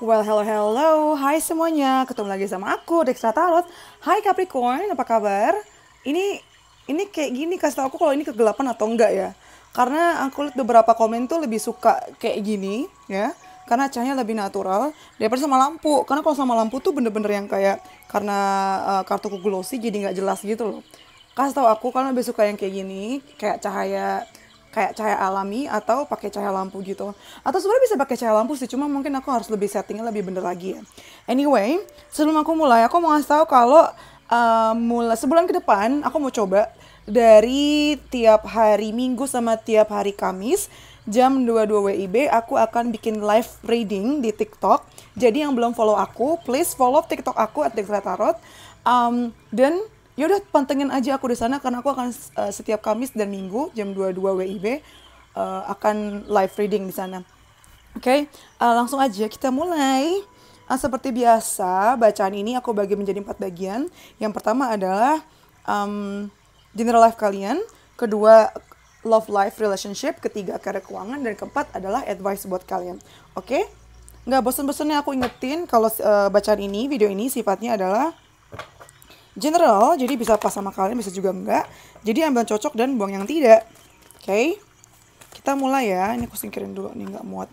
Well, hello, hello. Hai semuanya. Ketemu lagi sama aku, Dextra Tarot. Hai Capricorn, apa kabar? Ini ini kayak gini, kasih tau aku kalau ini kegelapan atau enggak ya. Karena aku lihat beberapa komen tuh lebih suka kayak gini, ya. Karena cahaya lebih natural daripada sama lampu. Karena kalau sama lampu tuh bener-bener yang kayak karena kartuku glossy jadi nggak jelas gitu loh. Kasih tau aku karena lebih suka yang kayak gini, kayak cahaya alami atau pakai cahaya lampu gitu. Atau sebenarnya bisa pakai cahaya lampu sih, cuma mungkin aku harus lebih settingnya lebih bener lagi ya. Anyway, sebelum aku mulai, aku mau ngasih tahu kalau mulai sebulan ke depan aku mau coba dari tiap hari Minggu sama tiap hari Kamis jam 22 WIB aku akan bikin live reading di TikTok. Jadi yang belum follow aku, please follow TikTok aku @dextratarot. Dan yaudah pantengin aja aku di sana karena aku akan setiap Kamis dan Minggu jam 22 WIB akan live reading di sana. Oke, langsung aja kita mulai. Seperti biasa, bacaan ini aku bagi menjadi 4 bagian. Yang pertama adalah general life kalian, kedua love life relationship, ketiga karir keuangan, dan keempat adalah advice buat kalian. Oke? Nggak bosan-bosannya aku ingetin kalau bacaan ini, video ini sifatnya adalah general, jadi bisa pas sama kalian, bisa juga enggak. Jadi ambil yang cocok dan buang yang tidak. Oke? Kita mulai ya. Ini aku singkirin dulu nih, nggak muat.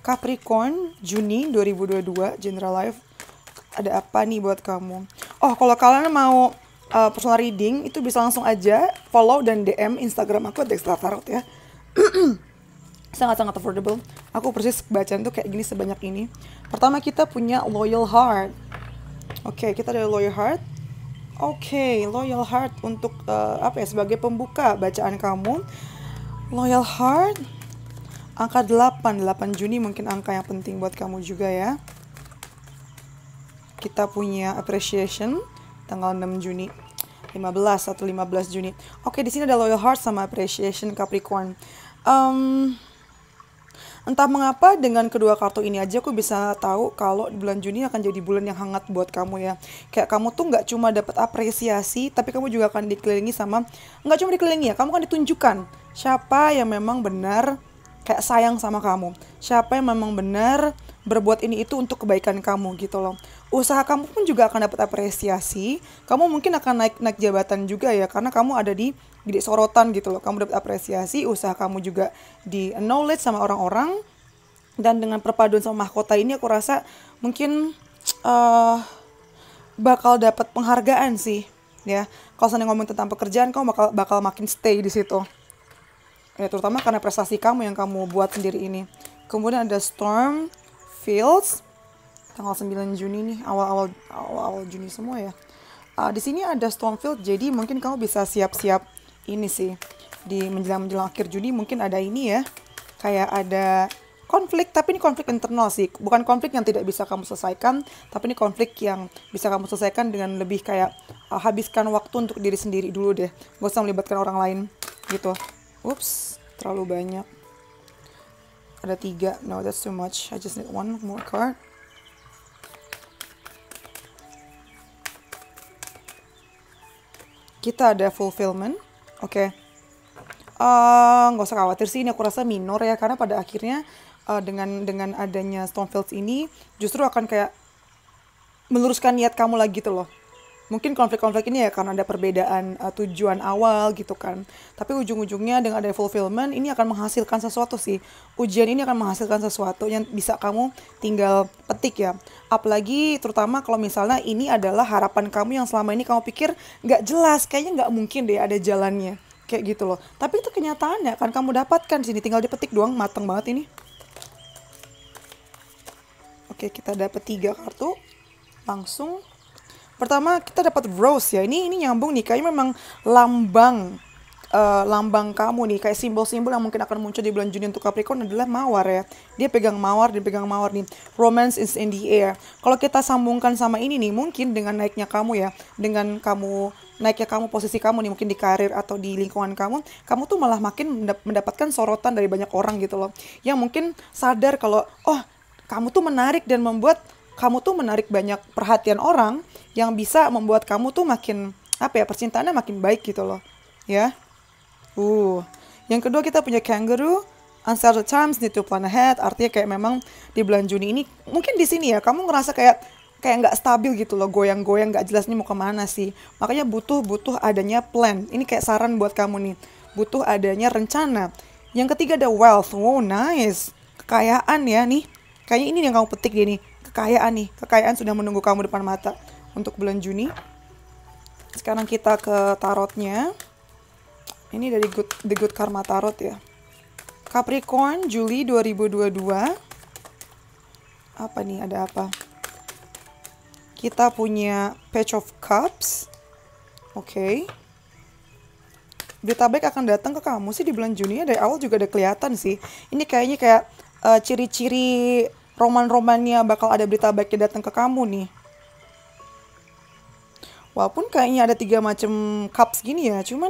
Capricorn, Juni 2022, General Life. Ada apa nih buat kamu? Oh, kalau kalian mau personal reading, itu bisa langsung aja follow dan DM Instagram aku @dextratarot ya. Sangat-sangat affordable. Aku persis bacaan tuh kayak gini sebanyak ini. Pertama kita punya Loyal Heart. Oke, kita ada Loyal Heart. Oke, Loyal Heart untuk apa ya, sebagai pembuka bacaan kamu. Loyal Heart. Angka 8 Juni mungkin angka yang penting buat kamu juga ya. Kita punya appreciation tanggal 6 Juni. 15 Juni. Oke, di sini ada Loyal Heart sama appreciation Capricorn. Entah mengapa dengan kedua kartu ini aja aku bisa tahu kalau bulan Juni akan jadi bulan yang hangat buat kamu ya. Kayak kamu tuh nggak cuma dapat apresiasi, tapi kamu juga akan dikelilingi sama, nggak cuma dikelilingi ya, kamu akan ditunjukkan siapa yang memang benar kayak sayang sama kamu. Siapa yang memang benar berbuat ini itu untuk kebaikan kamu gitu loh. Usaha kamu pun juga akan dapat apresiasi. Kamu mungkin akan naik jabatan juga ya, karena kamu ada di sorotan gitu loh. Kamu dapat apresiasi, usaha kamu juga di acknowledge sama orang-orang. Dan dengan perpaduan sama mahkota ini aku rasa mungkin bakal dapat penghargaan sih ya. Kalau saya ngomong tentang pekerjaan, kamu bakal makin stay di situ. Ya, terutama karena prestasi kamu yang kamu buat sendiri ini. Kemudian ada Storm Fields tanggal 9 Juni nih, awal Juni semua ya. Di sini ada Stormfield, jadi mungkin kamu bisa siap-siap ini sih di menjelang akhir Juni. Mungkin ada ini ya, kayak ada konflik, tapi ini konflik internal sih, bukan konflik yang tidak bisa kamu selesaikan, tapi ini konflik yang bisa kamu selesaikan dengan lebih kayak habiskan waktu untuk diri sendiri dulu deh, gak usah melibatkan orang lain gitu. Ups, terlalu banyak. Ada 3, no that's too much, I just need one more card. Kita ada fulfillment, oke. Nggak usah khawatir sih, ini aku rasa minor ya, karena pada akhirnya dengan adanya Stormfields ini justru akan kayak meluruskan niat kamu lagi gitu loh. Mungkin konflik-konflik ini ya karena ada perbedaan tujuan awal gitu kan. Tapi ujung-ujungnya dengan ada fulfillment ini akan menghasilkan sesuatu sih. Ujian ini akan menghasilkan sesuatu yang bisa kamu tinggal petik ya. Apalagi terutama kalau misalnya ini adalah harapan kamu yang selama ini kamu pikir nggak jelas. Kayaknya nggak mungkin deh ada jalannya. Kayak gitu loh. Tapi itu kenyataannya kan kamu dapatkan di sini. Tinggal dipetik doang, mateng banget ini. Oke, kita dapat 3 kartu. Langsung. Pertama kita dapat rose ya, ini nyambung nih, kayaknya memang lambang kamu nih, kayak simbol-simbol yang mungkin akan muncul di bulan Juni untuk Capricorn adalah mawar ya. Dia pegang mawar nih. Romance is in the air. Kalau kita sambungkan sama ini nih, mungkin dengan naiknya kamu ya, dengan naiknya kamu, posisi kamu nih mungkin di karir atau di lingkungan kamu tuh malah makin mendapatkan sorotan dari banyak orang gitu loh. Yang mungkin sadar kalau kamu tuh menarik dan membuat kamu tuh menarik banyak perhatian orang yang bisa membuat kamu tuh makin percintaannya makin baik gitu loh ya. Yang kedua kita punya kangaroo, uncertain times need to plan ahead. Artinya kayak memang di bulan Juni ini mungkin di sini ya kamu ngerasa kayak nggak stabil gitu loh, goyang-goyang, nggak jelas nih mau kemana sih. Makanya butuh adanya plan. Ini kayak saran buat kamu nih, butuh adanya rencana. Yang ketiga ada wealth. Wow, nice, kekayaan ya nih. Kayaknya ini yang kamu petik dia nih, kekayaan nih. Kekayaan sudah menunggu kamu depan mata untuk bulan Juni. Sekarang kita ke tarotnya. Ini dari The Good Karma Tarot ya. Capricorn, Juli 2022. Apa nih, ada apa? Kita punya Page of Cups. Oke. Berita baik akan datang ke kamu sih di bulan Juni. Dari awal juga ada kelihatan sih. Ini kayaknya kayak ciri-ciri roman-romannya bakal ada berita baiknya datang ke kamu nih. Walaupun kayaknya ada 3 macam cups gini ya. Cuman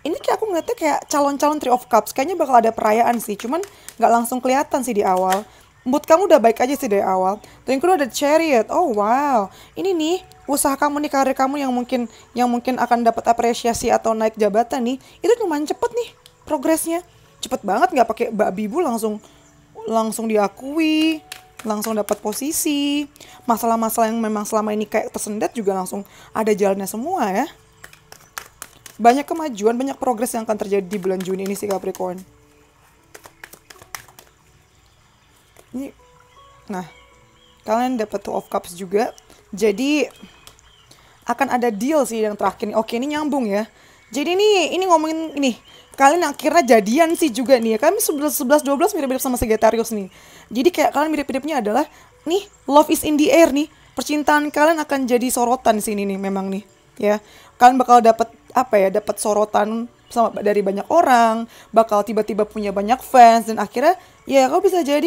ini kayak aku ngeliatnya kayak calon-calon Three of Cups. Kayaknya bakal ada perayaan sih. Cuman nggak langsung kelihatan sih di awal. Mood kamu udah baik aja sih dari awal. Dan yang kedua ada Chariot. Oh wow. Ini nih usaha kamu nih, karir kamu yang mungkin akan dapat apresiasi atau naik jabatan nih. Itu lumayan cepet nih progresnya. Cepet banget, nggak pakai babi bu, langsung diakui, langsung dapat posisi. Masalah-masalah yang memang selama ini kayak tersendat juga langsung ada jalannya semua ya. Banyak kemajuan, banyak progres yang akan terjadi di bulan Juni ini sih Capricorn. Ini, nah, kalian dapat Two of Cups juga. Jadi akan ada deal sih yang terakhir nih. Oke, ini nyambung ya. Jadi ini ngomongin ini. Kalian akhirnya jadian sih juga nih. Kalian 11-12 mirip-mirip sama Sagittarius nih. Jadi kayak kalian mirip-miripnya adalah nih, love is in the air nih. Percintaan kalian akan jadi sorotan sini nih memang nih, ya. Kalian bakal dapat dapat sorotan dari banyak orang, bakal tiba-tiba punya banyak fans, dan akhirnya ya kau bisa jadi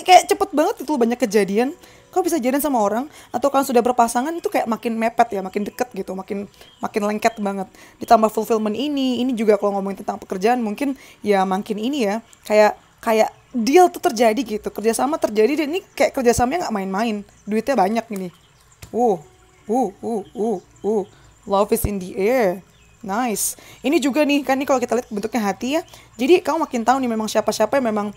kayak cepet banget itu banyak kejadian. Kau bisa jadian sama orang, atau kalian sudah berpasangan itu kayak makin mepet ya, makin deket gitu, makin lengket banget. Ditambah fulfillment ini juga kalau ngomongin tentang pekerjaan mungkin ya makin ini ya, kayak deal tuh terjadi gitu, kerjasama terjadi, dan ini kayak kerjasamanya nggak main-main, duitnya banyak ini. Love is in the air. Nice. Ini juga nih, kan nih kalau kita lihat bentuknya hati ya. Jadi kamu makin tahu nih memang siapa-siapa yang memang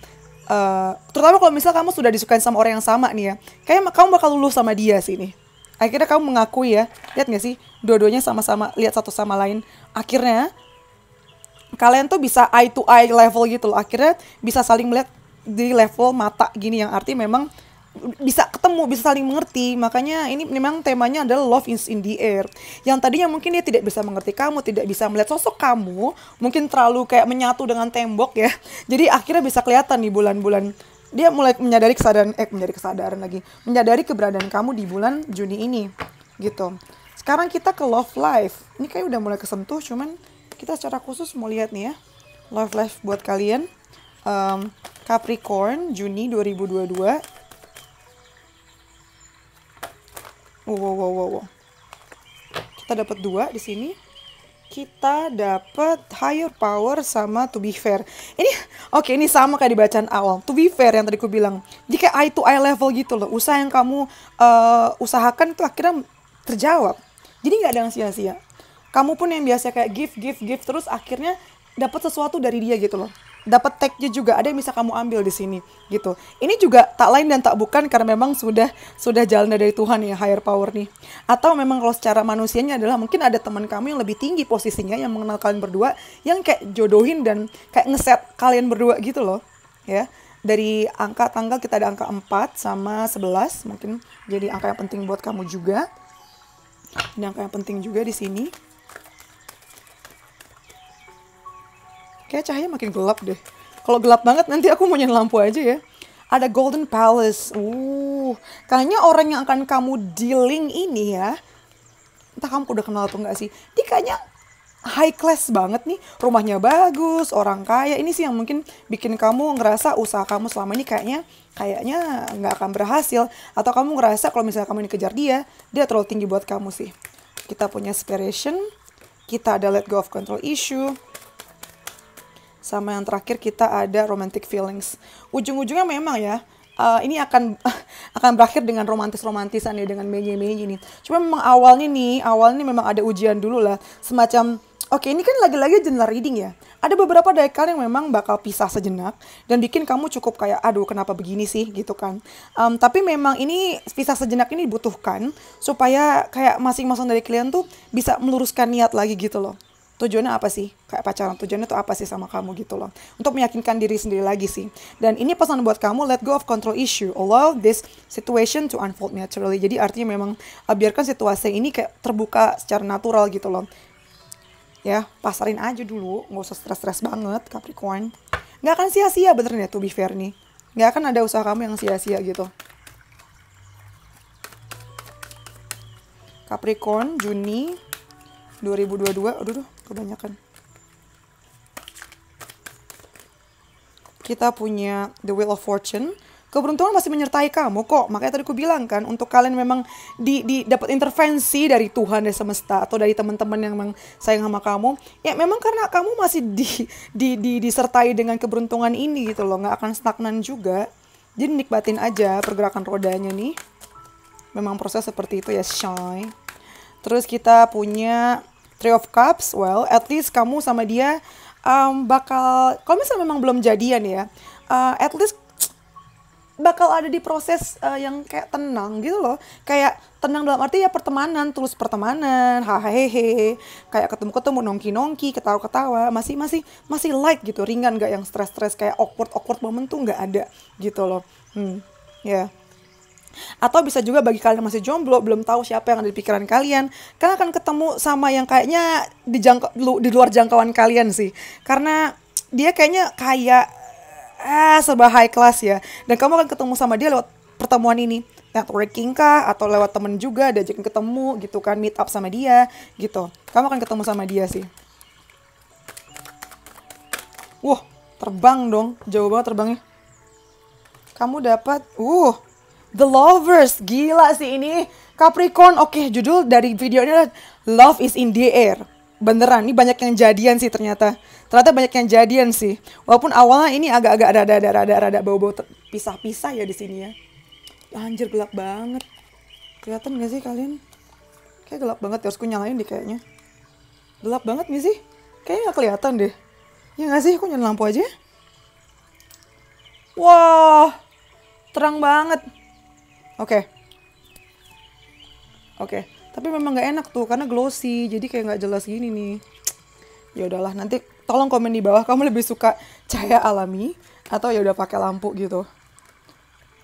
terutama kalau misal kamu sudah disukain sama orang yang sama nih ya. Kayaknya kamu bakal luluh sama dia sih nih. Akhirnya kamu mengakui ya. Lihat gak sih? Dua-duanya sama-sama lihat satu sama lain. Akhirnya kalian tuh bisa eye to eye level gitu loh. Akhirnya bisa saling melihat di level mata gini, yang arti memang bisa ketemu, bisa saling mengerti. Makanya ini memang temanya adalah love is in the air. Yang tadinya mungkin dia tidak bisa mengerti kamu, tidak bisa melihat sosok kamu, mungkin terlalu kayak menyatu dengan tembok ya. Jadi akhirnya bisa kelihatan nih bulan-bulan dia mulai menyadari keberadaan kamu di bulan Juni ini gitu. Sekarang kita ke love life. Ini kayak udah mulai kesentuh, cuman kita secara khusus mau lihat nih ya love life buat kalian Capricorn Juni 2022. Wow. Kita dapat 2 di sini. Kita dapat higher power sama to be fair. Ini sama kayak di bacaan awal. To be fair yang tadi aku bilang. Jadi kayak eye to eye level gitu loh. Usaha yang kamu usahakan itu akhirnya terjawab. Jadi nggak ada yang sia-sia. Kamu pun yang biasa kayak give terus akhirnya dapat sesuatu dari dia gitu loh. Dapat tag-nya juga, ada yang bisa kamu ambil di sini gitu. Ini juga tak lain dan tak bukan karena memang sudah jalan dari Tuhan ya, higher power nih. Atau memang kalau secara manusianya adalah mungkin ada teman kamu yang lebih tinggi posisinya, yang mengenal kalian berdua, yang kayak jodohin dan kayak ngeset kalian berdua gitu loh ya. Dari angka tanggal kita ada angka 4 sama 11, mungkin jadi angka yang penting buat kamu juga. Ini angka yang penting juga di sini. Kayak cahaya makin gelap deh. Kalau gelap banget nanti aku mau nyalain lampu aja ya. Ada Golden Palace. Kayaknya orang yang akan kamu dealing ini ya, entah kamu udah kenal atau enggak sih, dia kayaknya high class banget nih. Rumahnya bagus, orang kaya. Ini sih yang mungkin bikin kamu ngerasa usaha kamu selama ini kayaknya nggak akan berhasil. Atau kamu ngerasa kalau misalnya kamu ini kejar dia terlalu tinggi buat kamu sih. Kita punya Separation. Kita ada Let Go of Control Issue. Sama yang terakhir kita ada romantic feelings. Ujung-ujungnya memang ya, ini akan berakhir dengan romantisan ya, dengan menye-menye ini. Cuma memang awalnya memang ada ujian dulu lah. Semacam, Oke, ini kan lagi-lagi general reading ya. Ada beberapa dari kalian yang memang bakal pisah sejenak dan bikin kamu cukup kayak, aduh kenapa begini sih gitu kan. Tapi memang ini pisah sejenak ini dibutuhkan supaya kayak masing-masing dari kalian tuh bisa meluruskan niat lagi gitu loh. Tujuannya apa sih? Kayak pacaran, tujuannya tuh apa sih sama kamu gitu loh. Untuk meyakinkan diri sendiri lagi sih. Dan ini pesan buat kamu, let go of control issue. Allow this situation to unfold naturally. Jadi artinya memang biarkan situasi ini kayak terbuka secara natural gitu loh. Ya, pasarin aja dulu, nggak usah stres-stres banget, Capricorn. Nggak akan sia-sia benernya tuh, be fair nih. Nggak akan ada usaha kamu yang sia-sia gitu. Capricorn, Juni 2022. Aduh, kebanyakan. Kita punya The Wheel of Fortune. Keberuntungan masih menyertai kamu kok. Makanya tadi aku bilang kan, untuk kalian memang dapat intervensi dari Tuhan, dari semesta, atau dari teman-teman yang memang sayang sama kamu. Ya memang karena kamu masih disertai dengan keberuntungan ini gitu loh. Nggak akan stagnan juga. Jadi nikmatin aja pergerakan rodanya nih. Memang proses seperti itu ya, Shy. Terus kita punya Three of Cups. Well, at least kamu sama dia bakal, kalau misalnya memang belum jadian ya, at least bakal ada di proses yang kayak tenang gitu loh. Kayak tenang dalam arti ya pertemanan, tulus pertemanan, hahaha, kayak ketemu-ketemu, nongki-nongki, ketawa-ketawa, masih light gitu, ringan, gak yang stres-stres kayak awkward moment tuh nggak ada gitu loh. Ya. Atau bisa juga bagi kalian yang masih jomblo, belum tahu siapa yang ada di pikiran kalian, kalian akan ketemu sama yang kayaknya di luar jangkauan kalian sih. Karena dia kayaknya kayak serba high class ya. Dan kamu akan ketemu sama dia lewat pertemuan ini. Networking kah? Atau lewat temen juga, diajakin ketemu gitu kan. Meet up sama dia gitu. Kamu akan ketemu sama dia sih. Wah, terbang dong. Jauh banget terbangnya. Kamu dapat The Lovers. Gila sih ini Capricorn. Oke, judul dari video ini adalah Love is in the air. Beneran, ini banyak yang jadian sih ternyata. Ternyata banyak yang jadian sih. Walaupun awalnya ini agak-agak rada bau-bau pisah-pisah ya di sini ya. Anjir, gelap banget. Kelihatan gak sih kalian? Kayak gelap banget ya, harus ku nyalain deh kayaknya. Gelap banget gak sih? Kayaknya gak kelihatan deh. Ya gak sih? Aku nyalain lampu aja. Wah, terang banget. Oke. Tapi memang gak enak tuh karena glossy, jadi kayak gak jelas gini nih. Ya udahlah, nanti tolong komen di bawah kamu lebih suka cahaya alami atau ya udah pakai lampu gitu.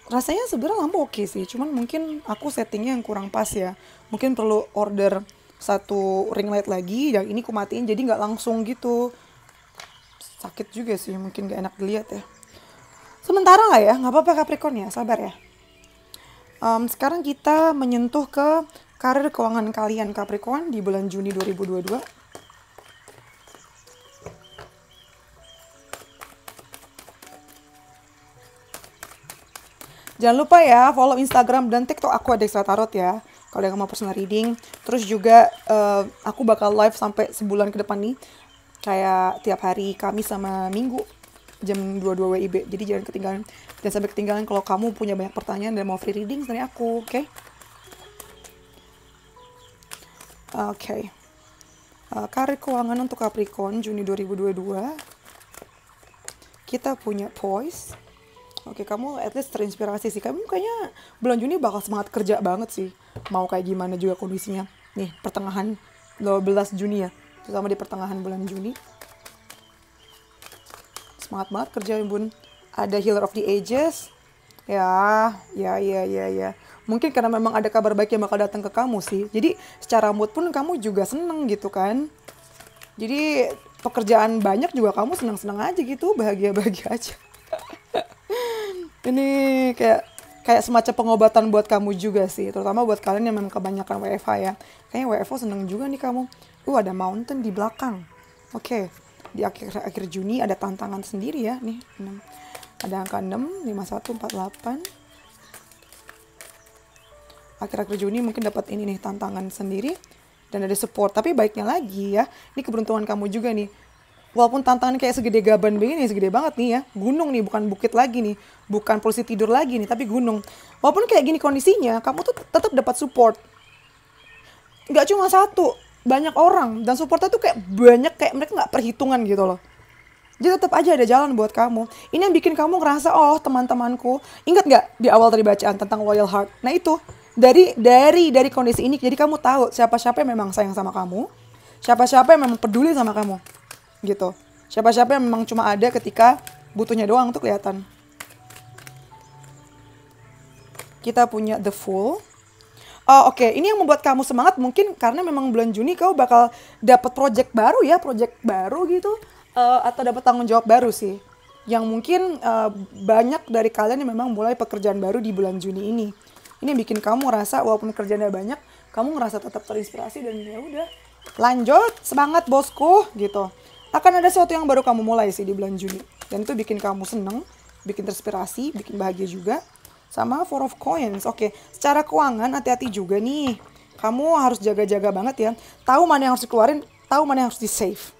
Rasanya sebenarnya lampu oke sih, cuman mungkin aku settingnya yang kurang pas ya. Mungkin perlu order satu ring light lagi, yang ini ku matiin jadi nggak langsung gitu. Sakit juga sih, mungkin gak enak dilihat ya. Sementara lah ya, nggak apa-apa Capricorn ya, sabar ya. Sekarang kita menyentuh ke karir keuangan kalian Capricorn di bulan Juni 2022. Jangan lupa ya follow Instagram dan TikTok aku Adextra Tarot ya. Kalau yang mau personal reading. Terus juga aku bakal live sampai sebulan ke depan nih. Kayak tiap hari Kamis sama Minggu jam 22 WIB. Jadi jangan ketinggalan. Jangan sampai ketinggalan kalau kamu punya banyak pertanyaan dan mau free reading dari aku, oke? Oke. Karir keuangan untuk Capricorn Juni 2022. Kita punya Poise. Oke, kamu at least terinspirasi sih. Kamu kayaknya bulan Juni bakal semangat kerja banget sih. Mau kayak gimana juga kondisinya. Nih, pertengahan 12 Juni ya. Terutama di pertengahan bulan Juni. Semangat banget kerja, Bun. Ada Healer of the Ages. Ya. Mungkin karena memang ada kabar baik yang bakal datang ke kamu sih. Jadi, secara mood pun kamu juga seneng gitu kan. Jadi, pekerjaan banyak juga kamu senang-senang aja gitu. Bahagia-bahagia aja. Ini kayak semacam pengobatan buat kamu juga sih, terutama buat kalian yang memang kebanyakan WFH ya. Kayaknya WFH seneng juga nih kamu. Ada mountain di belakang. Oke. Di akhir Juni ada tantangan sendiri ya nih. 6. Ada angka 6, 5148. Akhir-akhir Juni mungkin dapat ini nih tantangan sendiri dan ada support. Tapi baiknya lagi ya, ini keberuntungan kamu juga nih. Walaupun tantangan kayak segede gaban begini, segede banget nih ya. Gunung nih, bukan bukit lagi nih. Bukan posisi tidur lagi nih, tapi gunung. Walaupun kayak gini kondisinya, kamu tuh tetap dapat support. Nggak cuma satu. banyak orang dan supportnya tuh kayak banyak, kayak mereka nggak perhitungan gitu loh. Jadi tetap aja ada jalan buat kamu. Ini yang bikin kamu ngerasa, oh teman-temanku, ingat nggak di awal tadi bacaan tentang loyal heart? Nah itu dari kondisi ini, jadi kamu tahu siapa-siapa yang memang sayang sama kamu, siapa-siapa yang memang peduli sama kamu, gitu. Siapa-siapa yang memang cuma ada ketika butuhnya doang tuh kelihatan. Kita punya the Fool. Oh, oke. Ini yang membuat kamu semangat mungkin karena memang bulan Juni kau bakal dapat project baru ya, project baru gitu. Atau dapat tanggung jawab baru sih. Yang mungkin banyak dari kalian yang memang mulai pekerjaan baru di bulan Juni ini. Ini yang bikin kamu ngerasa walaupun kerjaannya banyak, kamu ngerasa tetap terinspirasi dan ya udah. Lanjut, semangat bosku gitu. Akan ada sesuatu yang baru kamu mulai sih di bulan Juni. Dan itu bikin kamu seneng, bikin terinspirasi, bikin bahagia juga. Sama Four of Coins. Oke, secara keuangan hati-hati juga nih. Kamu harus jaga-jaga banget ya. Tahu mana yang harus dikeluarin, tahu mana yang harus di-save.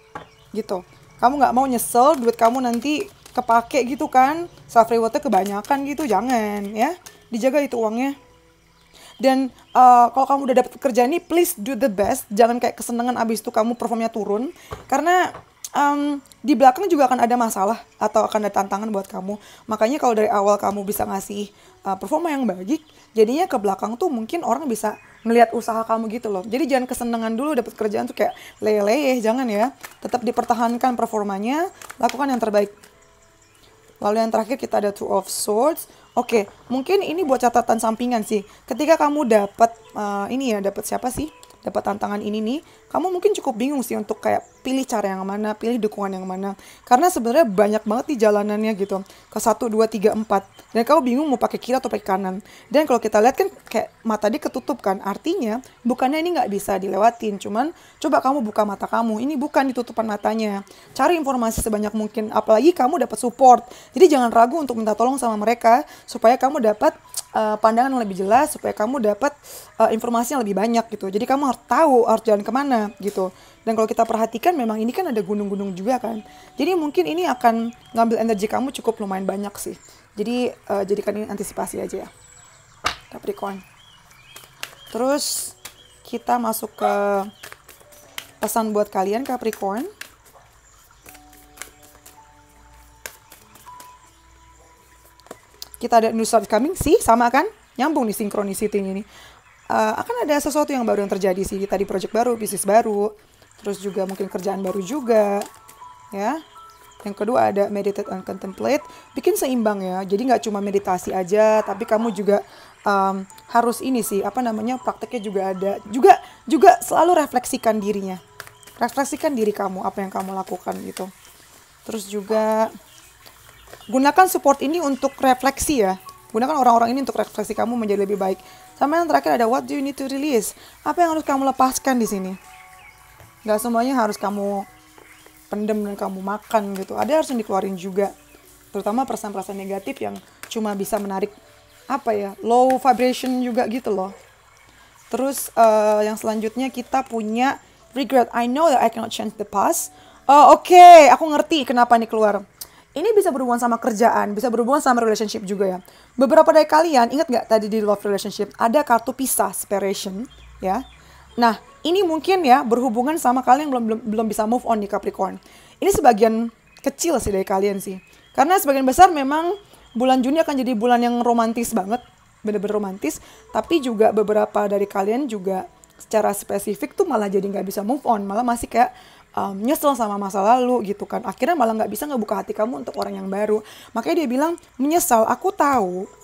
Gitu. Kamu nggak mau nyesel duit kamu nanti kepake gitu kan. Self rewardnya kebanyakan gitu, jangan ya. Dijaga itu uangnya. Dan kalau kamu udah dapet pekerjaan ini, please do the best. Jangan kayak kesenangan abis itu kamu performnya turun. Karena di belakang juga akan ada masalah atau akan ada tantangan buat kamu. Makanya kalau dari awal kamu bisa ngasih performa yang baik, jadinya ke belakang tuh mungkin orang bisa ngelihat usaha kamu gitu loh. Jadi jangan kesenangan dulu dapet kerjaan tuh kayak leleh, jangan ya. Tetap dipertahankan performanya, lakukan yang terbaik. Lalu yang terakhir kita ada Two of Swords. Oke, mungkin ini buat catatan sampingan sih. Ketika kamu dapat dapat siapa sih? Dapat tantangan ini nih, kamu mungkin cukup bingung sih untuk kayak pilih cara yang mana, pilih dukungan yang mana. Karena sebenarnya banyak banget di jalanannya gitu. Ke 1, 2, 3, 4. Dan kamu bingung mau pakai kiri atau pakai kanan. Dan kalau kita lihat kan kayak mata dia ketutup kan. Artinya bukannya ini nggak bisa dilewatin. Cuman coba kamu buka mata kamu. Ini bukan ditutupan matanya. Cari informasi sebanyak mungkin. Apalagi kamu dapat support. Jadi jangan ragu untuk minta tolong sama mereka. Supaya kamu dapat pandangan yang lebih jelas, supaya kamu dapat informasi yang lebih banyak gitu. Jadi kamu harus tahu harus jalan kemana gitu. Dan kalau kita perhatikan memang ini kan ada gunung-gunung juga kan. Jadi mungkin ini akan ngambil energi kamu cukup lumayan banyak sih. Jadi jadikan ini antisipasi aja ya, Capricorn. Terus kita masuk ke pesan buat kalian Capricorn. Kita ada new start coming sih, sama kan? Nyambung nih synchronicity ini. Akan ada sesuatu yang baru yang terjadi sih. Tadi project baru, bisnis baru, terus juga mungkin kerjaan baru juga, ya. Yang kedua ada meditate and contemplate, bikin seimbang ya. Jadi nggak cuma meditasi aja, tapi kamu juga harus ini sih, prakteknya juga ada. Juga selalu refleksikan dirinya. Refleksikan diri kamu, apa yang kamu lakukan gitu. Terus juga gunakan support ini untuk refleksi ya. Gunakan orang-orang ini untuk refleksi kamu menjadi lebih baik. Sama yang terakhir ada what do you need to release? Apa yang harus kamu lepaskan di sini? Gak semuanya harus kamu pendem dan kamu makan gitu. Ada harus yang dikeluarin juga. Terutama perasaan-perasaan negatif yang cuma bisa menarik low vibration juga gitu loh. Terus yang selanjutnya kita punya regret. I know that I cannot change the past. Oke, aku ngerti kenapa ini keluar. Ini bisa berhubungan sama kerjaan, bisa berhubungan sama relationship juga ya. Beberapa dari kalian, ingat gak tadi di love relationship, ada kartu pisah, separation, ya. Nah, ini mungkin ya berhubungan sama kalian yang belum bisa move on di Capricorn. Ini sebagian kecil sih dari kalian sih. Karena sebagian besar memang bulan Juni akan jadi bulan yang romantis banget, bener-bener romantis. Tapi juga beberapa dari kalian juga secara spesifik tuh malah jadi gak bisa move on, malah masih kayak nyesel sama masa lalu gitu kan. Akhirnya malah nggak bisa ngebuka hati kamu untuk orang yang baru. Makanya dia bilang, menyesal, aku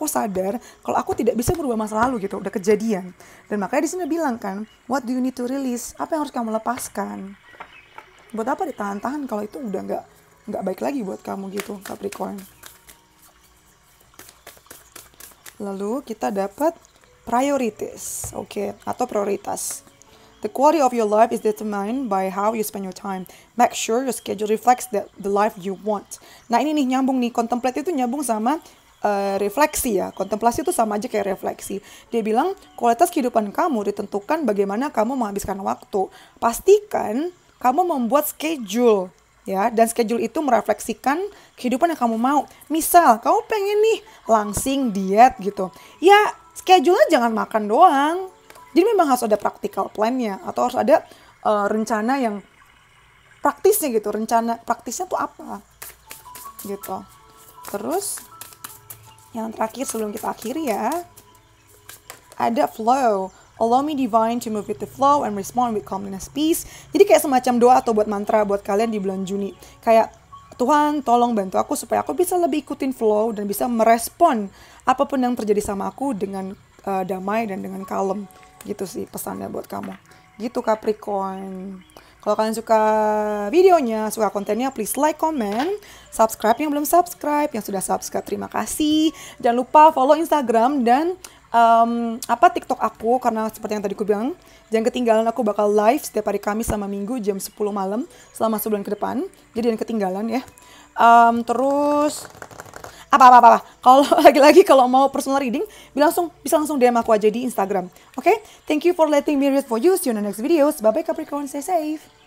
sadar kalau aku tidak bisa merubah masa lalu gitu, udah kejadian. Dan makanya di sini bilang kan, what do you need to release? Apa yang harus kamu lepaskan? Buat apa ditahan-tahan kalau itu udah nggak baik lagi buat kamu gitu, Capricorn. Lalu kita dapat priorities, atau prioritas. The quality of your life is determined by how you spend your time. Make sure your schedule reflects the life you want. Nah ini nih nyambung nih, contemplate itu nyambung sama refleksi ya. Kontemplasi itu sama aja kayak refleksi. Dia bilang kualitas kehidupan kamu ditentukan bagaimana kamu menghabiskan waktu. Pastikan kamu membuat schedule ya, dan schedule itu merefleksikan kehidupan yang kamu mau. Misal kamu pengen nih langsing diet gitu. Ya schedule-nya jangan makan doang. Jadi memang harus ada practical plan-nya atau harus ada rencana yang praktisnya gitu. Rencana praktisnya tuh apa gitu. Terus yang terakhir sebelum kita akhiri ya, ada flow. Allow me divine to move with the flow and respond with calmness, peace. Jadi kayak semacam doa atau buat mantra buat kalian di bulan Juni. Kayak Tuhan tolong bantu aku supaya aku bisa lebih ikutin flow dan bisa merespon apapun yang terjadi sama aku dengan damai dan dengan kalem. Gitu sih pesannya buat kamu. Gitu Capricorn. Kalau kalian suka videonya, suka kontennya, please like, comment, subscribe yang belum subscribe, yang sudah subscribe terima kasih. Jangan lupa follow Instagram dan TikTok aku, karena seperti yang tadi aku bilang, jangan ketinggalan, aku bakal live setiap hari Kamis sama Minggu jam 10 malam selama sebulan ke depan. Jadi jangan ketinggalan ya. Terus apa. Kalau lagi-lagi kalau mau personal reading, bisa langsung DM aku aja di Instagram. Oke? Thank you for letting me read for you. See you in the next videos. Bye bye Capricorn, stay safe.